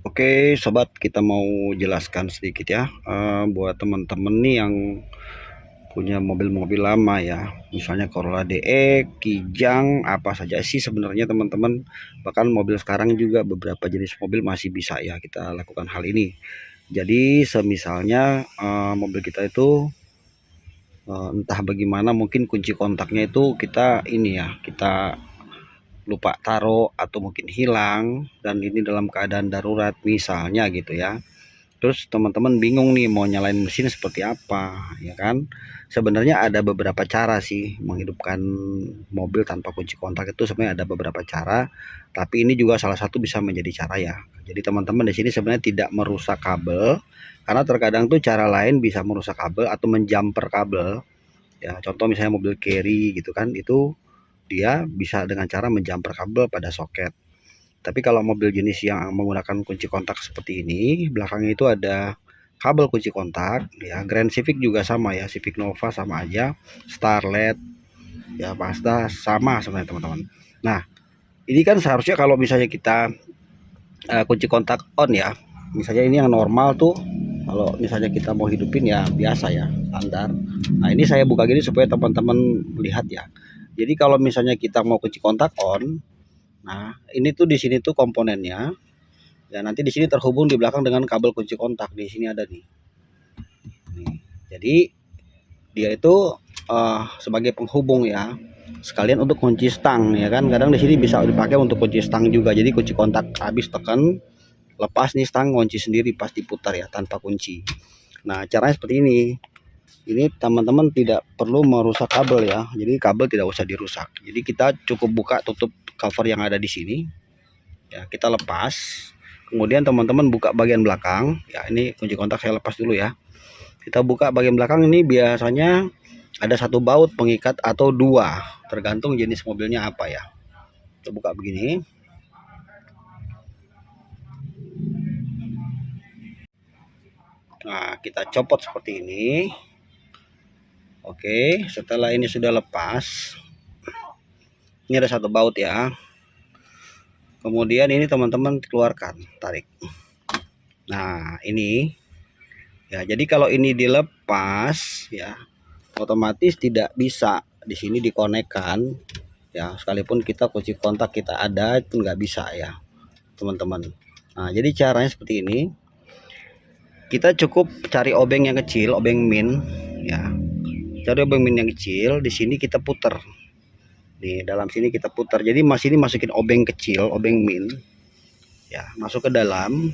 Oke, sobat, kita mau jelaskan sedikit ya, buat teman-teman nih yang punya mobil-mobil lama ya, misalnya Corolla DE, Kijang, apa saja sih sebenarnya teman-teman. Bahkan mobil sekarang juga beberapa jenis mobil masih bisa ya kita lakukan hal ini. Jadi semisalnya mobil kita itu entah bagaimana mungkin kunci kontaknya itu kita ini ya, kita lupa taruh atau mungkin hilang dan ini dalam keadaan darurat misalnya gitu ya. Terus teman-teman bingung nih mau nyalain mesin seperti apa, ya kan? Sebenarnya ada beberapa cara sih menghidupkan mobil tanpa kunci kontak, itu sebenarnya ada beberapa cara, tapi ini juga salah satu bisa menjadi cara ya. Jadi teman-teman di sini sebenarnya tidak merusak kabel, karena terkadang tuh cara lain bisa merusak kabel atau menjumper kabel. Ya, contoh misalnya mobil carry gitu kan, itu dia bisa dengan cara menjumper kabel pada soket. Tapi kalau mobil jenis yang menggunakan kunci kontak seperti ini, belakangnya itu ada kabel kunci kontak ya. Grand Civic juga sama ya, Civic Nova sama aja, Starlet ya, Mazda sama sebenarnya teman-teman. Nah, ini kan seharusnya kalau misalnya kita kunci kontak on ya, misalnya ini yang normal tuh, kalau misalnya kita mau hidupin ya biasa ya, standar. Nah, ini saya buka gini supaya teman-teman lihat ya. Jadi kalau misalnya kita mau kunci kontak on, nah ini tuh di sini tuh komponennya. Ya, nanti di sini terhubung di belakang dengan kabel kunci kontak. Di sini ada nih. Nih. Jadi dia itu sebagai penghubung ya. Sekalian untuk kunci stang ya kan. Kadang di sini bisa dipakai untuk kunci stang juga. Jadi kunci kontak habis tekan, lepas nih stang kunci sendiri pas diputar ya tanpa kunci. Nah, caranya seperti ini. Ini teman-teman tidak perlu merusak kabel ya. Jadi kabel tidak usah dirusak. Jadi kita cukup buka tutup cover yang ada di sini. Ya, kita lepas. Kemudian teman-teman buka bagian belakang. Ya, ini kunci kontak saya lepas dulu ya. Kita buka bagian belakang, ini biasanya ada satu baut pengikat atau dua, tergantung jenis mobilnya apa ya. Kita buka begini. Nah, kita copot seperti ini. Oke, setelah ini sudah lepas, ini ada satu baut ya. Kemudian ini teman-teman keluarkan, tarik. Nah, ini ya, jadi kalau ini dilepas ya, otomatis tidak bisa di sini dikonekkan ya, sekalipun kita kunci kontak kita ada itu nggak bisa ya teman-teman. Nah, jadi caranya seperti ini. Kita cukup cari obeng yang kecil, obeng min ya. Cari obeng min yang kecil, di sini kita putar. Di dalam sini kita putar. Jadi ini masukin obeng kecil, obeng min ya, masuk ke dalam.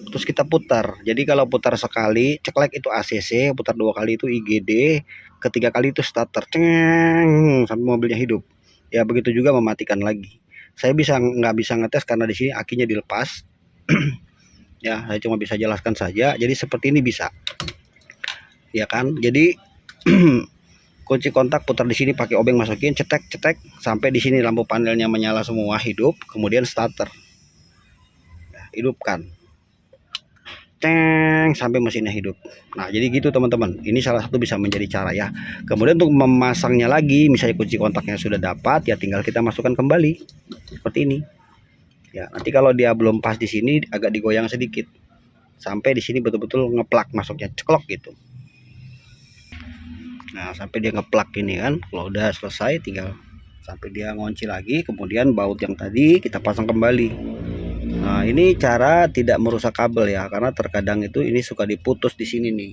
Terus kita putar. Jadi kalau putar sekali ceklek itu ACC, putar dua kali itu IGD, ketiga kali itu starter, ceng, sampai mobilnya hidup. Ya begitu juga mematikan lagi. Saya nggak bisa ngetes karena di sini akinya dilepas. Ya, saya cuma bisa jelaskan saja. Jadi seperti ini bisa, ya kan? Jadi kunci kontak putar di sini pakai obeng, masukin, cetek cetek sampai di sini lampu panelnya menyala semua, hidup. Kemudian starter, ya, hidupkan, ceng, sampai mesinnya hidup. Nah, jadi gitu teman-teman. Ini salah satu bisa menjadi cara ya. Kemudian untuk memasangnya lagi, misalnya kunci kontaknya sudah dapat, ya tinggal kita masukkan kembali seperti ini. Ya, nanti kalau dia belum pas di sini agak digoyang sedikit sampai di sini betul-betul ngeplak masuknya, ceklok gitu. Nah, sampai dia ngeplak ini kan. Kalau udah selesai tinggal sampai dia ngunci lagi, kemudian baut yang tadi kita pasang kembali. Nah, ini cara tidak merusak kabel ya, karena terkadang itu ini suka diputus di sini nih.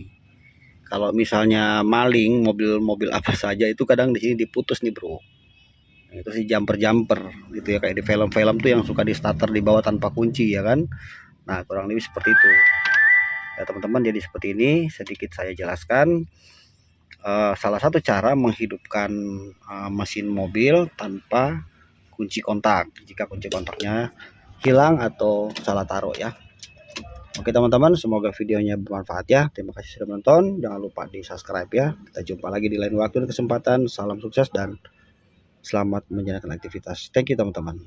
Kalau misalnya maling mobil-mobil apa saja itu kadang di sini diputus nih, Bro. Nah, itu sih jumper-jumper gitu ya, kayak di film-film tuh yang suka di starter di bawah tanpa kunci ya kan. Nah, kurang lebih seperti itu. Ya, teman-teman, jadi seperti ini sedikit saya jelaskan salah satu cara menghidupkan mesin mobil tanpa kunci kontak jika kunci kontaknya hilang atau salah taruh ya. Oke teman-teman, semoga videonya bermanfaat ya. Terima kasih sudah menonton. Jangan lupa di subscribe ya. Kita jumpa lagi di lain waktu dan kesempatan. Salam sukses dan selamat menjalankan aktivitas. Thank you teman-teman.